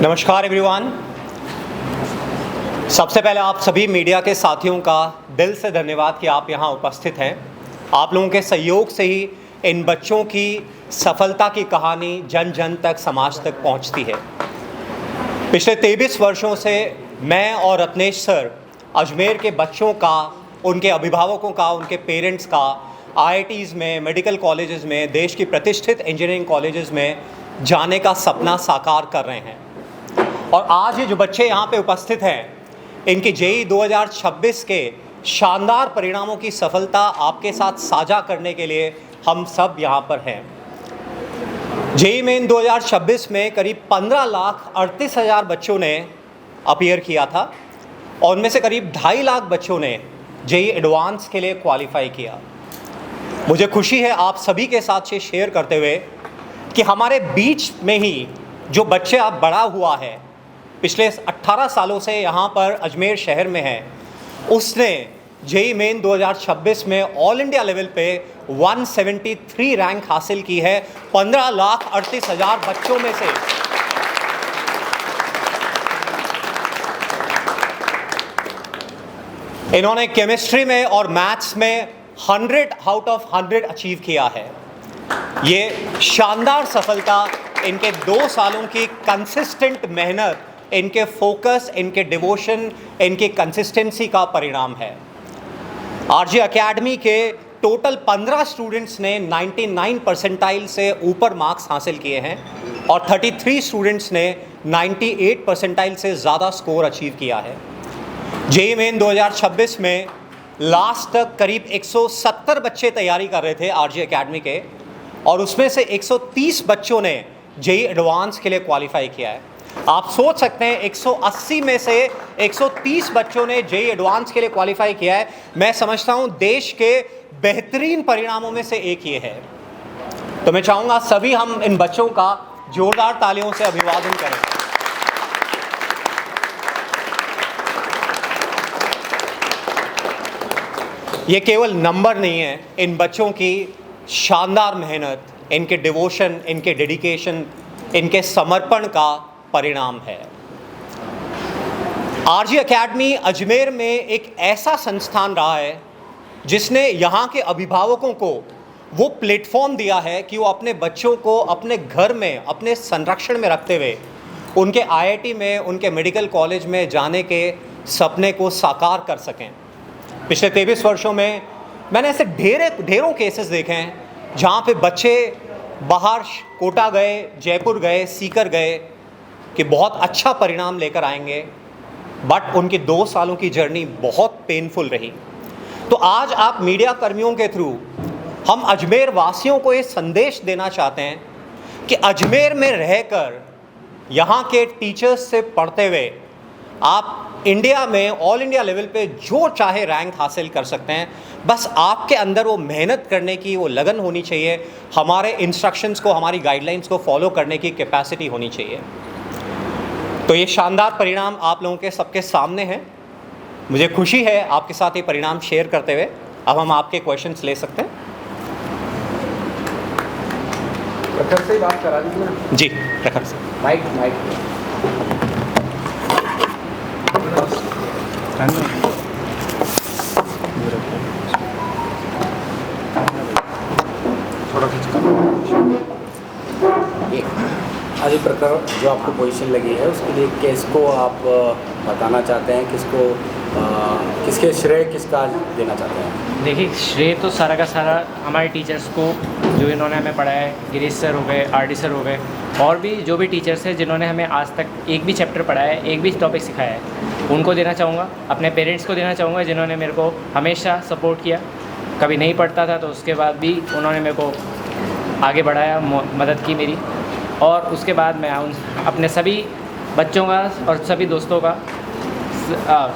नमस्कार एवरीवन। सबसे पहले आप सभी मीडिया के साथियों का दिल से धन्यवाद कि आप यहाँ उपस्थित हैं। आप लोगों के सहयोग से ही इन बच्चों की सफलता की कहानी जन जन तक, समाज तक पहुँचती है। पिछले 23 वर्षों से मैं और रत्नेश सर अजमेर के बच्चों का, उनके अभिभावकों का, उनके पेरेंट्स का IITs में, मेडिकल कॉलेजेस में, देश की प्रतिष्ठित इंजीनियरिंग कॉलेजेस में जाने का सपना साकार कर रहे हैं। और आज ये जो बच्चे यहाँ पे उपस्थित हैं, इनकी JEE 2026 के शानदार परिणामों की सफलता आपके साथ साझा करने के लिए हम सब यहाँ पर हैं। JEE मेन 2026 में करीब 15,38,000 बच्चों ने अपीयर किया था और उनमें से करीब 2.5 लाख बच्चों ने JEE एडवांस के लिए क्वालिफाई किया। मुझे खुशी है आप सभी के साथ ये शेयर करते हुए कि हमारे बीच में ही जो बच्चा बड़ा हुआ है, पिछले 18 सालों से यहाँ पर अजमेर शहर में है, उसने JEE मेन 2026 में ऑल इंडिया लेवल पे 173 रैंक हासिल की है 15,38,000 बच्चों में से। इन्होंने केमिस्ट्री में और मैथ्स में 100 आउट ऑफ 100 अचीव किया है। ये शानदार सफलता इनके 2 सालों की कंसिस्टेंट मेहनत, इनके फोकस, इनके डिवोशन, इनकी कंसिस्टेंसी का परिणाम है। RJ एकेडमी के टोटल 15 स्टूडेंट्स ने 99 परसेंटाइल से ऊपर मार्क्स हासिल किए हैं और 33 स्टूडेंट्स ने 98 परसेंटाइल से ज़्यादा स्कोर अचीव किया है। JEE मेन 2026 में लास्ट तक करीब 170 बच्चे तैयारी कर रहे थे RJ एकेडमी के, और उसमें से 130 बच्चों ने JEE एडवांस के लिए क्वालिफाई किया है। आप सोच सकते हैं 180 में से 130 बच्चों ने JEE एडवांस के लिए क्वालिफाई किया है। मैं समझता हूं देश के बेहतरीन परिणामों में से एक ये है। तो मैं चाहूँगा सभी हम इन बच्चों का जोरदार तालियों से अभिवादन करें। ये केवल नंबर नहीं है, इन बच्चों की शानदार मेहनत, इनके डिवोशन, इनके डेडिकेशन, इनके समर्पण का परिणाम है। RJ एकेडमी अजमेर में एक ऐसा संस्थान रहा है जिसने यहाँ के अभिभावकों को वो प्लेटफॉर्म दिया है कि वो अपने बच्चों को अपने घर में, अपने संरक्षण में रखते हुए उनके IIT में, उनके मेडिकल कॉलेज में जाने के सपने को साकार कर सकें। पिछले 23 वर्षों में मैंने ऐसे ढेरों केसेस देखे हैं जहाँ पे बच्चे बाहर कोटा गए, जयपुर गए, सीकर गए कि बहुत अच्छा परिणाम लेकर आएंगे, बट उनकी 2 सालों की जर्नी बहुत पेनफुल रही। तो आज आप मीडिया कर्मियों के थ्रू हम अजमेर वासियों को ये संदेश देना चाहते हैं कि अजमेर में रहकर यहाँ के टीचर्स से पढ़ते हुए आप इंडिया में ऑल इंडिया लेवल पे जो चाहे रैंक हासिल कर सकते हैं। बस आपके अंदर वो मेहनत करने की वो लगन होनी चाहिए, हमारे इंस्ट्रक्शंस को, हमारी गाइडलाइंस को फॉलो करने की कैपेसिटी होनी चाहिए। तो ये शानदार परिणाम आप लोगों के सबके सामने हैं। मुझे खुशी है आपके साथ ये परिणाम शेयर करते हुए। अब हम आपके क्वेश्चंस ले सकते हैं। प्रखर से ही बात करा दीजिए। जी, प्रखर से। माइक थोड़ा आदि प्रकार जो आपको पोजीशन लगी है उसके लिए किसको आप बताना चाहते हैं, किसके श्रेय किसका देना चाहते हैं? देखिए, श्रेय तो सारा का सारा हमारे टीचर्स को, जो इन्होंने हमें पढ़ाया है। गिरीश सर हो गए, RD सर हो गए, और भी जो भी टीचर्स हैं जिन्होंने हमें आज तक एक भी चैप्टर पढ़ाया है, एक भी टॉपिक सिखाया है, उनको देना चाहूँगा। अपने पेरेंट्स को देना चाहूँगा जिन्होंने मेरे को हमेशा सपोर्ट किया। कभी नहीं पढ़ता था तो उसके बाद भी उन्होंने मेरे को आगे बढ़ाया, मदद की मेरी। और उसके बाद मैं अपने सभी बच्चों का और सभी दोस्तों का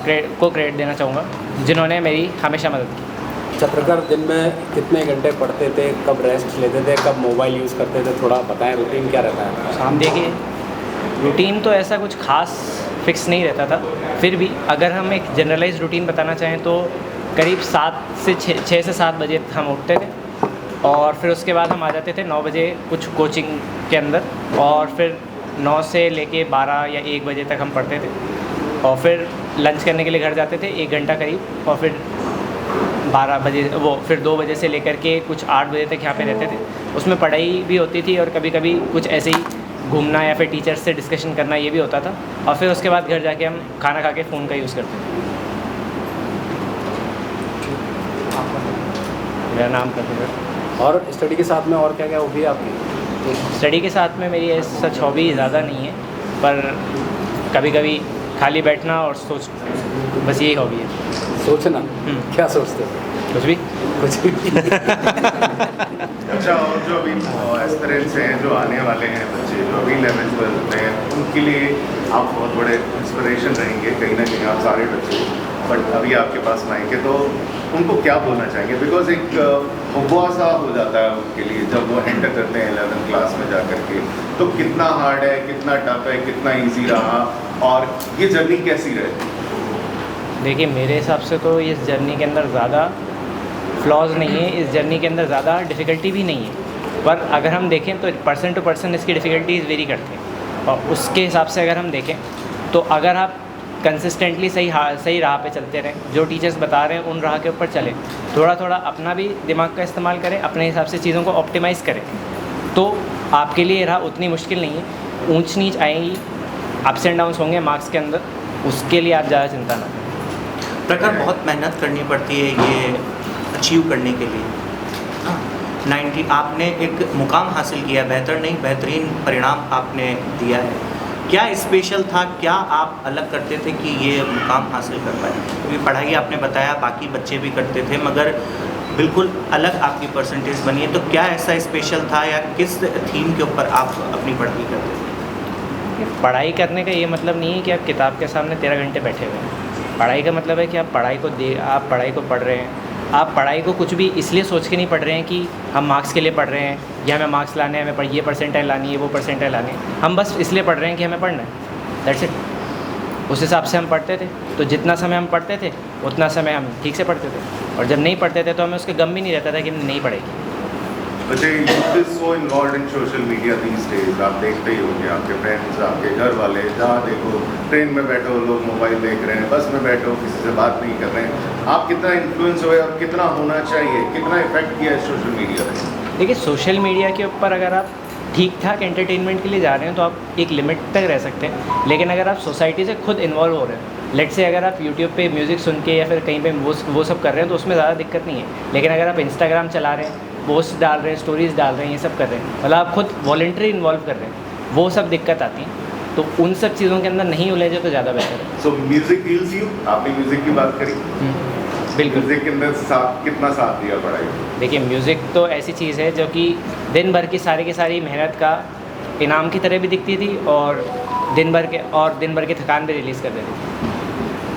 क्रेडिट देना चाहूँगा जिन्होंने मेरी हमेशा मदद की। चत्रकर दिन में कितने घंटे पढ़ते थे, कब रेस्ट लेते थे, कब मोबाइल यूज़ करते थे, थोड़ा बताएं। रूटीन क्या रहता है? शाम देखिए, रूटीन तो ऐसा कुछ खास फिक्स नहीं रहता था, फिर भी अगर हम एक जनरलाइज रूटीन बताना चाहें तो करीब 6 से 7 बजे हम उठते थे और फिर उसके बाद हम आ जाते थे 9 बजे कुछ कोचिंग के अंदर, और फिर 9 से लेके 12 या 1 बजे तक हम पढ़ते थे और फिर लंच करने के लिए घर जाते थे 1 घंटा करीब, और फिर 12 बजे फिर 2 बजे से लेकर के कुछ 8 बजे तक यहाँ पे रहते थे। उसमें पढ़ाई भी होती थी और कभी कभी कुछ ऐसे ही घूमना या फिर टीचर्स से डिस्कशन करना ये भी होता था, और फिर उसके बाद घर जाके हम खाना खा के फ़ोन का यूज़ करते थे। मेरा नाम प्रतिभा। और स्टडी के साथ में और क्या क्या हॉबी है आपकी? स्टडी के साथ में मेरी सच हॉबी ज़्यादा नहीं है, पर कभी कभी खाली बैठना और सोच, बस यही हॉबी है। सोचना? क्या सोचते हो? कुछ भी। कुछ भी। अच्छा, और जो अभी एस्पिरेंट्स हैं, जो आने वाले हैं बच्चे, जो अभी 11th 12th में हैं, उनके लिए आप बहुत बड़े इंस्पिरेशन रहेंगे कहीं ना कहीं, आप सारे बच्चे, बट अभी आपके पास आएंगे तो उनको क्या बोलना चाहेंगे? बिकॉज एक हुआ सा हो जाता है उनके लिए जब वो एंटर करते हैं 11th क्लास में जा कर के, तो कितना हार्ड है, कितना टफ है, कितना ईजी रहा, और ये जर्नी कैसी रही? देखिए, मेरे हिसाब से तो इस जर्नी के अंदर ज़्यादा फ्लॉज नहीं है, इस जर्नी के अंदर ज़्यादा डिफ़िकल्टी भी नहीं है, पर अगर हम देखें तो पर्सन टू पर्सन इसकी डिफ़िकल्टीज़ वेरी करते हैं। और उसके हिसाब से अगर हम देखें तो अगर आप कंसिस्टेंटली सही राह पे चलते रहें, जो टीचर्स बता रहे हैं उन राह के ऊपर चलें, थोड़ा थोड़ा अपना भी दिमाग का इस्तेमाल करें, अपने हिसाब से चीज़ों को ऑप्टिमाइज़ करें, तो आपके लिए राह उतनी मुश्किल नहीं है। ऊंच नीच आएंगी, अप्स एंड डाउन्स होंगे मार्क्स के अंदर, उसके लिए आप ज़्यादा चिंता ना करें। प्रखर बहुत मेहनत करनी पड़ती है ये अचीव करने के लिए। 90 आपने एक मुकाम हासिल किया, बेहतर नहीं बेहतरीन परिणाम आपने दिया है। क्या स्पेशल था, क्या आप अलग करते थे कि ये मुकाम हासिल कर पाए? क्योंकि पढ़ाई आपने बताया बाकी बच्चे भी करते थे, मगर बिल्कुल अलग आपकी परसेंटेज बनी है, तो क्या ऐसा स्पेशल था या किस थीम के ऊपर आप अपनी पढ़ाई करते थे? पढ़ाई करने का ये मतलब नहीं है कि आप किताब के सामने 13 घंटे बैठे हुए हैं। पढ़ाई का मतलब है कि आप पढ़ाई को पढ़ रहे हैं। आप पढ़ाई को कुछ भी इसलिए सोच के नहीं पढ़ रहे हैं कि हम मार्क्स के लिए पढ़ रहे हैं या हमें मार्क्स लाने हैं, हमें ये परसेंटाइल लानी है, वो परसेंटाइल लानी है। हम बस इसलिए पढ़ रहे हैं कि हमें पढ़ना है, दैट्स इट। उस हिसाब से हम पढ़ते थे, तो जितना समय हम पढ़ते थे उतना समय हम ठीक से पढ़ते थे, और जब नहीं पढ़ते थे तो हमें उसके गम भी नहीं रहता था कि हमने नहीं पढ़ेगी। बच्चे youth is so involve in social media these days, आप देखते ही होंगे, आपके फ्रेंड्स, आपके घर वाले, जहाँ देखो ट्रेन में बैठो लोग मोबाइल देख रहे हैं, बस में बैठो किसी से बात नहीं कर रहे हैं। आप कितना इन्फ्लुएंस हुए और कितना होना चाहिए, कितना इफेक्ट किया है सोशल मीडिया ने? देखिए, सोशल मीडिया के ऊपर अगर आप ठीक ठाक एंटरटेनमेंट के लिए जा रहे हैं तो आप एक लिमिट तक रह सकते हैं, लेकिन अगर आप सोसाइटी से खुद इन्वॉल्व हो रहे हैं, लेट से अगर आप यूट्यूब पे म्यूज़िक सुन के या फिर कहीं पे वो सब कर रहे हैं तो उसमें ज़्यादा दिक्कत नहीं है। लेकिन अगर आप इंस्टाग्राम चला रहे हैं, पोस्ट डाल रहे हैं, स्टोरीज़ डाल रहे हैं, ये सब कर रहे हैं, मतलब आप खुद वॉलंटरी इन्वॉल्व कर रहे हैं, वो सब दिक्कत आती है। तो उन सब चीज़ों के अंदर नहीं उलझे तो ज़्यादा बेहतर है। सो म्यूजिक हील्स यू, आपने म्यूजिक की बात करी, बिल्कुल। म्यूजिक के अंदर कितना साथ दिया पढ़ाई? देखिए, म्यूज़िक तो ऐसी चीज़ है जो कि दिन भर की सारी मेहनत का इनाम की तरह भी दिखती थी, और दिन भर की थकान भी रिलीज़ कर देती थी।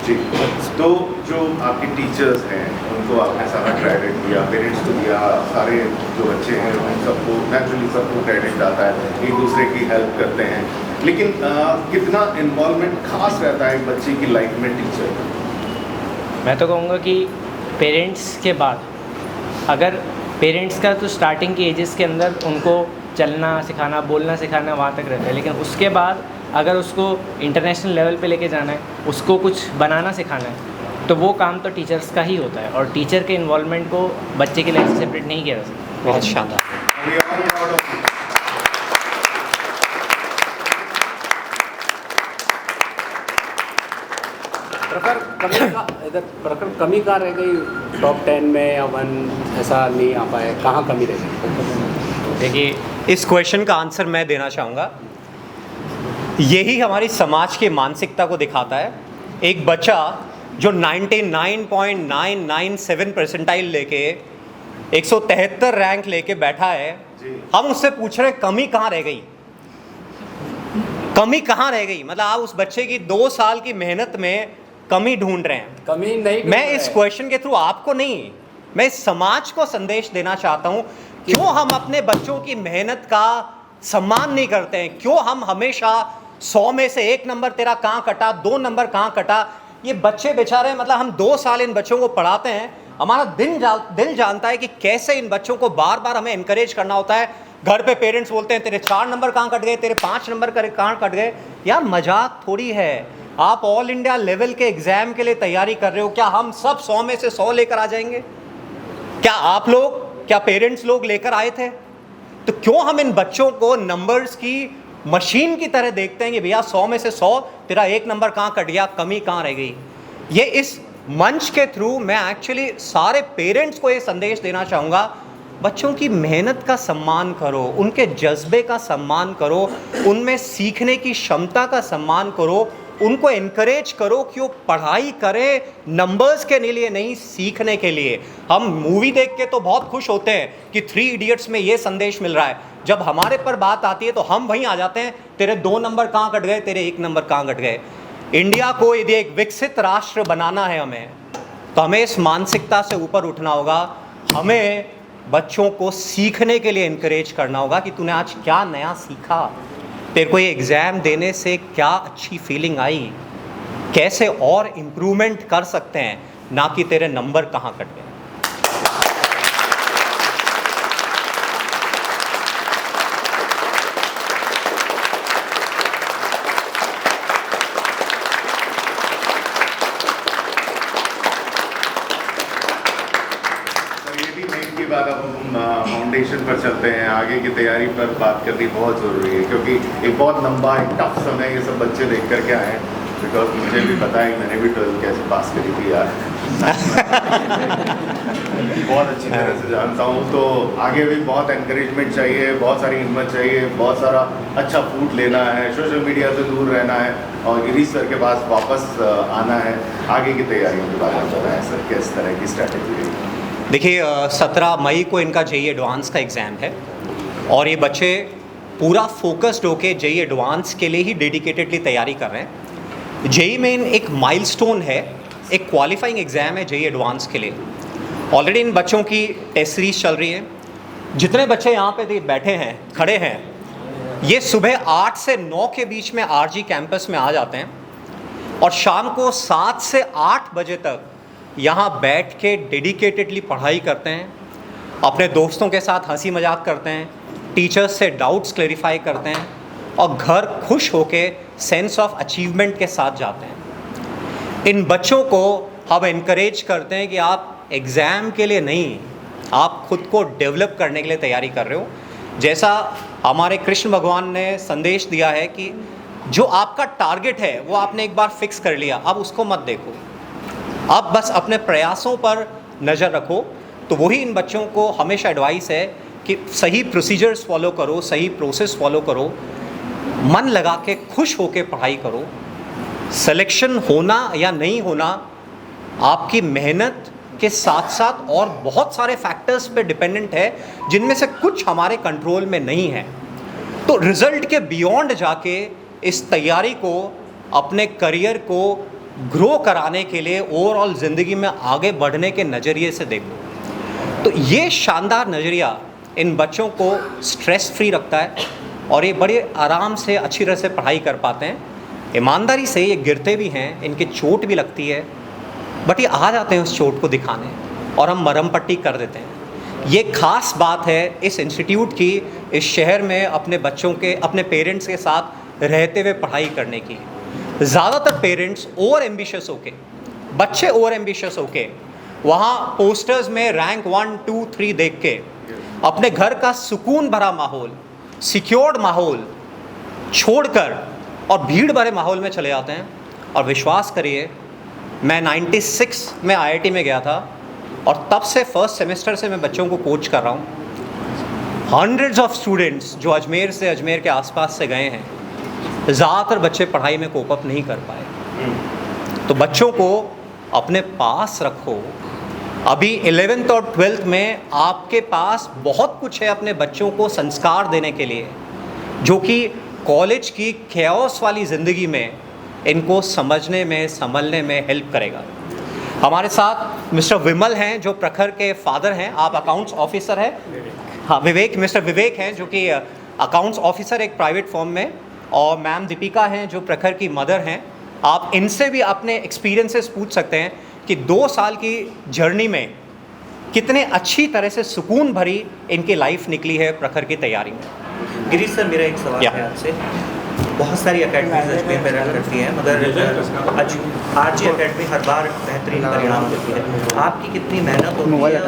जी, तो जो आपके टीचर्स हैं उनको आपने सारा क्रेडिट दिया, पेरेंट्स को दिया, सारे जो बच्चे हैं उन सबको नेचुरली सबको क्रेडिट आता है, एक दूसरे की हेल्प करते हैं, लेकिन कितना इन्वॉल्वमेंट खास रहता है एक बच्चे की लाइफ में टीचर? मैं तो कहूँगा कि पेरेंट्स के बाद, अगर पेरेंट्स का तो स्टार्टिंग की एजेस के अंदर उनको चलना सिखाना, बोलना सिखाना वहाँ तक रहता है, लेकिन उसके बाद अगर उसको इंटरनेशनल लेवल पे लेके जाना है, उसको कुछ बनाना सिखाना है, तो वो काम तो टीचर्स का ही होता है, और टीचर के इन्वॉल्वमेंट को बच्चे के लिए सेपरेट नहीं किया जा सकता। बहुत शानदार। We are all proud of you. प्रखर कमी कहाँ रह गई टॉप 10 में या 1 ऐसा नहीं आ पाए, कहाँ कमी रह गई? देखिए, इस क्वेश्चन का आंसर मैं देना चाहूँगा। यही हमारी समाज की मानसिकता को दिखाता है। एक बच्चा जो 99.997 परसेंटाइल लेके 173 रैंक लेके बैठा है, हम उससे पूछ रहे हैं कमी कहाँ रह गई, कमी कहाँ रह गई। मतलब आप उस बच्चे की 2 साल की मेहनत में कमी ढूंढ रहे हैं। कमी नहीं, मैं इस क्वेश्चन के थ्रू आपको नहीं, मैं इस समाज को संदेश देना चाहता हूं, क्यों हम अपने बच्चों की मेहनत का सम्मान नहीं करते हैं? क्यों हम हमेशा 100 में से 1 नंबर तेरा कहाँ कटा, 2 नंबर कहाँ कटा? ये बच्चे बेचारे, मतलब हम 2 साल इन बच्चों को पढ़ाते हैं, हमारा दिल जानता है कि कैसे इन बच्चों को बार बार हमें इनकरेज करना होता है। घर पे पेरेंट्स बोलते हैं तेरे 4 नंबर कहाँ कट गए, तेरे 5 नंबर कहाँ कट गए। यार मजाक थोड़ी है। आप ऑल इंडिया लेवल के एग्जाम के लिए तैयारी कर रहे हो, क्या हम सब 100 में से 100 लेकर आ जाएंगे? क्या आप लोग, क्या पेरेंट्स लोग लेकर आए थे? तो क्यों हम इन बच्चों को नंबर्स की मशीन की तरह देखते हैं कि भैया 100 में से 100, तेरा 1 नंबर कहाँ कट गया, कमी कहाँ रह गई? ये इस मंच के थ्रू मैं एक्चुअली सारे पेरेंट्स को ये संदेश देना चाहूँगा, बच्चों की मेहनत का सम्मान करो, उनके जज्बे का सम्मान करो, उनमें सीखने की क्षमता का सम्मान करो, उनको इनकरेज करो कि वो पढ़ाई करें नंबर्स के लिए नहीं, सीखने के लिए। हम मूवी देख के तो बहुत खुश होते हैं कि 3 इडियट्स में ये संदेश मिल रहा है, जब हमारे पर बात आती है तो हम वहीं आ जाते हैं, तेरे 2 नंबर कहाँ कट गए, तेरे 1 नंबर कहाँ कट गए। इंडिया को यदि एक विकसित राष्ट्र बनाना है हमें, तो हमें इस मानसिकता से ऊपर उठना होगा। हमें बच्चों को सीखने के लिए इनकरेज करना होगा कि तूने आज क्या नया सीखा, तेरे को ये एग्ज़ाम देने से क्या अच्छी फीलिंग आई, कैसे और इम्प्रूवमेंट कर सकते हैं, ना कि तेरे नंबर कहाँ कट गए। बाद अब हम फाउंडेशन पर चलते हैं, आगे की तैयारी पर बात करनी बहुत ज़रूरी है, क्योंकि एक बहुत लंबा एक टफ समय ये सब बच्चे देख करके आए हैं। बिकॉज मुझे भी पता है मैंने भी 12th कैसे पास करी थी यार बहुत अच्छी तरह से जानता हूँ। तो आगे भी बहुत एनकरेजमेंट चाहिए, बहुत सारी हिम्मत चाहिए, बहुत सारा अच्छा फूड लेना है, सोशल मीडिया से दूर रहना है और गिरीश सर के पास वापस आना है। आगे की तैयारियों के बारे में बताएं सर, किस तरह की स्ट्रैटेजी है? देखिए 17 मई को इनका जेईई एडवांस का एग्ज़ाम है और ये बच्चे पूरा फोकस्ड होके जेईई एडवांस के लिए ही डेडिकेटेडली तैयारी कर रहे हैं। जेईई मेन एक माइलस्टोन है, एक क्वालिफाइंग एग्ज़ाम है जेईई एडवांस के लिए। ऑलरेडी इन बच्चों की टेस्ट सीरीज चल रही है। जितने बच्चे यहाँ पे बैठे हैं, खड़े हैं, ये सुबह 8 से 9 के बीच में आरजी कैंपस में आ जाते हैं और शाम को 7 से 8 बजे तक यहाँ बैठ के डेडिकेटेडली पढ़ाई करते हैं, अपने दोस्तों के साथ हंसी मजाक करते हैं, टीचर्स से डाउट्स क्लेरिफाई करते हैं और घर खुश होके सेंस ऑफ अचीवमेंट के साथ जाते हैं। इन बच्चों को हम इनकरेज करते हैं कि आप एग्ज़ाम के लिए नहीं, आप खुद को डेवलप करने के लिए तैयारी कर रहे हो। जैसा हमारे कृष्ण भगवान ने संदेश दिया है कि जो आपका टारगेट है वो आपने एक बार फिक्स कर लिया, अब उसको मत देखो, आप बस अपने प्रयासों पर नज़र रखो। तो वही इन बच्चों को हमेशा एडवाइस है कि सही प्रोसीजर्स फॉलो करो, सही प्रोसेस फॉलो करो, मन लगा के खुश होके पढ़ाई करो। सिलेक्शन होना या नहीं होना आपकी मेहनत के साथ साथ और बहुत सारे फैक्टर्स पे डिपेंडेंट है, जिनमें से कुछ हमारे कंट्रोल में नहीं है। तो रिज़ल्ट के बियॉन्ड जाके इस तैयारी को, अपने करियर को ग्रो कराने के लिए, ओवरऑल ज़िंदगी में आगे बढ़ने के नज़रिए से देखो। तो ये शानदार नज़रिया इन बच्चों को स्ट्रेस फ्री रखता है और ये बड़े आराम से अच्छी तरह से पढ़ाई कर पाते हैं। ईमानदारी से ये गिरते भी हैं, इनकी चोट भी लगती है, बट ये आ जाते हैं उस चोट को दिखाने और हम मरहम पट्टी कर देते हैं। ये ख़ास बात है इस इंस्टीट्यूट की, इस शहर में अपने बच्चों के, अपने पेरेंट्स के साथ रहते हुए पढ़ाई करने की। ज़्यादातर पेरेंट्स ओवर एम्बिशियस होके, बच्चे ओवर एम्बिशियस होके वहाँ पोस्टर्स में रैंक 1, 2, 3 देख के अपने घर का सुकून भरा माहौल, सिक्योर्ड माहौल छोड़कर और भीड़ भरे माहौल में चले जाते हैं। और विश्वास करिए, मैं 96 में IIT में गया था और तब से फर्स्ट सेमेस्टर से मैं बच्चों को कोच कर रहा हूँ। हंड्रेड्स ऑफ स्टूडेंट्स जो अजमेर से, अजमेर के आसपास से गए हैं, ज़्यादातर बच्चे पढ़ाई में कोप अप नहीं कर पाए। तो बच्चों को अपने पास रखो। अभी 11th और 12th में आपके पास बहुत कुछ है अपने बच्चों को संस्कार देने के लिए, जो कि कॉलेज की कैओस वाली ज़िंदगी में इनको समझने में, संभलने में हेल्प करेगा। हमारे साथ मिस्टर विमल हैं जो प्रखर के फादर हैं, आप अकाउंट्स ऑफिसर हैं। हाँ, विवेक, मिस्टर विवेक हैं जो कि अकाउंट्स ऑफिसर एक प्राइवेट फर्म में, और मैम दीपिका हैं जो प्रखर की मदर हैं। आप इनसे भी अपने एक्सपीरियंसेस पूछ सकते हैं कि 2 साल की जर्नी में कितने अच्छी तरह से सुकून भरी इनकी लाइफ निकली है प्रखर की तैयारी में। गिरीश सर, मेरा एक सवाल या। है आपसे। बहुत सारी अकेडमीज अजमेर में रन करती हैं, मगर आरजी अकेडमी हर बार बेहतरीन परिणाम देती है। आपकी कितनी मेहनत होती है?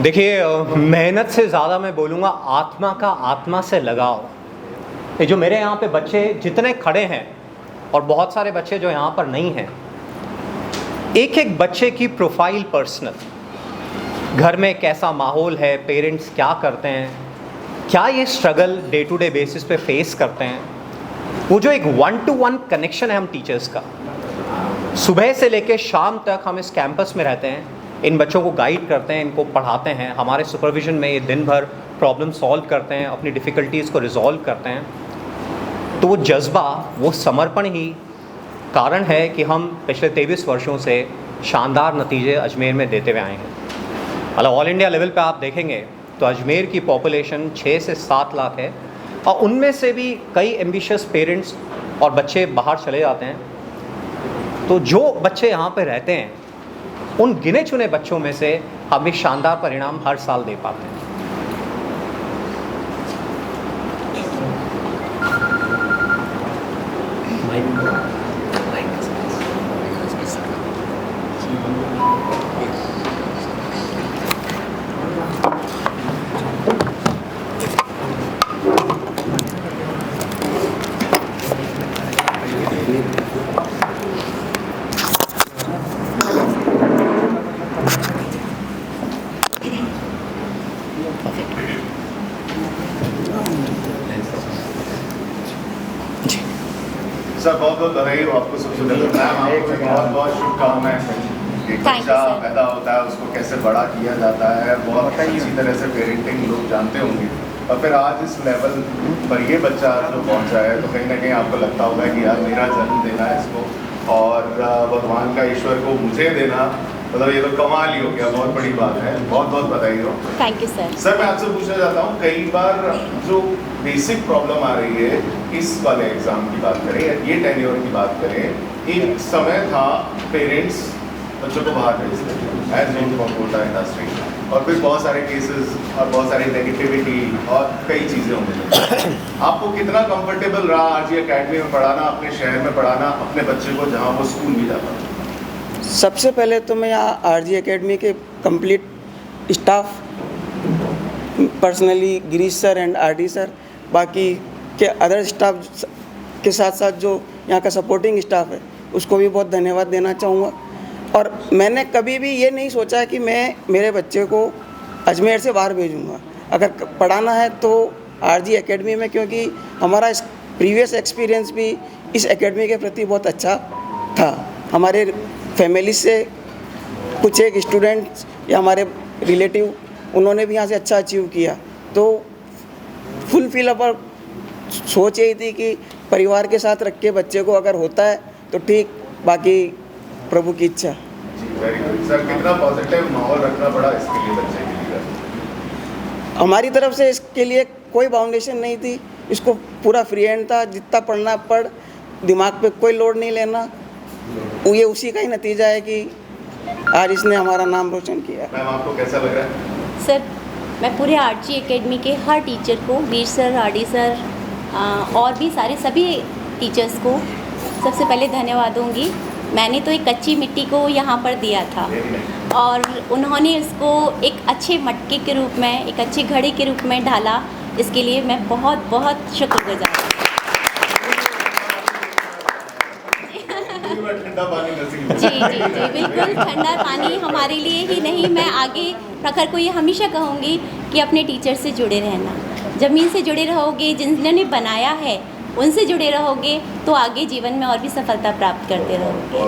देखिए, मेहनत से ज़्यादा मैं बोलूँगा आत्मा का आत्मा से लगाव। ये जो मेरे यहाँ पे बच्चे जितने खड़े हैं और बहुत सारे बच्चे जो यहाँ पर नहीं हैं, एक एक बच्चे की प्रोफाइल पर्सनल, घर में कैसा माहौल है, पेरेंट्स क्या करते हैं, क्या ये struggle day to day basis पे फेस करते हैं, वो जो एक 1-to-1 कनेक्शन है हम टीचर्स का, सुबह से लेकर शाम तक हम इस कैंपस में रहते हैं, इन बच्चों को गाइड करते हैं, इनको पढ़ाते हैं, हमारे सुपरविजन में ये दिन भर प्रॉब्लम सॉल्व करते हैं, अपनी डिफ़िकल्टीज़ को रिजॉल्व करते हैं। तो वो जज्बा, वो समर्पण ही कारण है कि हम पिछले 23 वर्षों से शानदार नतीजे अजमेर में देते हुए आए हैं। मतलब ऑल इंडिया लेवल पे आप देखेंगे तो अजमेर की पॉपुलेशन 6 से 7 लाख है और उनमें से भी कई एम्बिशियस पेरेंट्स और बच्चे बाहर चले जाते हैं। तो जो बच्चे यहाँ पे रहते हैं, उन गिने चुने बच्चों में से हम एक शानदार परिणाम हर साल दे पाते हैं। सर, बहुत बहुत बधाई हो आपको। सबसे पहले मैम आपको बहुत बहुत शुभकामनाएं। एक बच्चा पैदा होता है, उसको कैसे बड़ा किया जाता है, बहुत अच्छी तरह से पेरेंटिंग लोग जानते होंगे, और फिर आज इस लेवल पर ये बच्चा जो पहुंचा है, तो कहीं ना कहीं आपको लगता होगा कि यार मेरा जन्म देना है इसको और भगवान का, ईश्वर को मुझे देना, मतलब ये तो कमाल ही हो गया, बहुत बड़ी बात है। बहुत बहुत बधाई हो। Thank you sir. सर, मैं आपसे पूछना चाहता हूँ, कई बार जो बेसिक प्रॉब्लम आ रही है, इस वाले एग्ज़ाम की बात करें या ये टेन्योर की बात करें, एक समय था पेरेंट्स बच्चों को बाहर भेजते थे एज इन कोटा इंडस्ट्री, और फिर बहुत सारे केसेस और बहुत सारी नेगेटिविटी और कई चीज़ें होने लगी। आपको कितना कंफर्टेबल रहा आरजी एकेडमी में पढ़ाना, अपने शहर में पढ़ाना अपने बच्चे को, जहाँ वो स्कूल भी जाता था? सबसे पहले तो मैं यहाँ आरजी एकेडमी के complete staff, personally Girish sir and RD sir, बाकी के अदर स्टाफ के साथ साथ जो यहाँ का सपोर्टिंग स्टाफ है, उसको भी बहुत धन्यवाद देना चाहूँगा। और मैंने कभी भी ये नहीं सोचा कि मैं मेरे बच्चे को अजमेर से बाहर भेजूँगा। अगर पढ़ाना है तो आरजी एकेडमी में, क्योंकि हमारा इस प्रीवियस एक्सपीरियंस भी इस एकेडमी के प्रति बहुत अच्छा था। हमारे फैमिली से कुछ एक स्टूडेंट्स या हमारे रिलेटिव, उन्होंने भी यहाँ से अच्छा अचीव किया, तो फुलफिल अपर सोच यही थी कि परिवार के साथ रख के बच्चे को अगर होता है तो ठीक, बाकी प्रभु की इच्छा। Very good sir. कितना पॉजिटिव माहौल रखना पड़ा इसके लिए बच्चे के लिए? हमारी तरफ से इसके लिए कोई बाउंडेशन नहीं थी, इसको पूरा फ्री हैंड था, जितना पढ़ना पढ़, दिमाग पे कोई लोड नहीं लेना। ये उसी का ही नतीजा है कि आज इसने हमारा नाम रोशन किया। मैम, आपको कैसा लग रहा है? सर, मैं पूरे आरजी एकेडमी के हर टीचर को, वीर सर, आरडी सर और भी सारे सभी टीचर्स को सबसे पहले धन्यवाद दूंगी। मैंने तो एक कच्ची मिट्टी को यहाँ पर दिया था और उन्होंने इसको एक अच्छे मटके के रूप में, एक अच्छे घड़े के रूप में ढाला। इसके लिए मैं बहुत बहुत शुक्रगुजार हूँ। ठंडा पानी नसीब। जी जी जी, बिल्कुल ठंडा पानी हमारे लिए ही नहीं, मैं आगे प्रखर को ये हमेशा कहूँगी कि अपने टीचर से जुड़े रहना। ज़मीन से जुड़े रहोगे, जिन्होंने बनाया है उनसे जुड़े रहोगे, तो आगे जीवन में और भी सफलता प्राप्त करते रहोगे।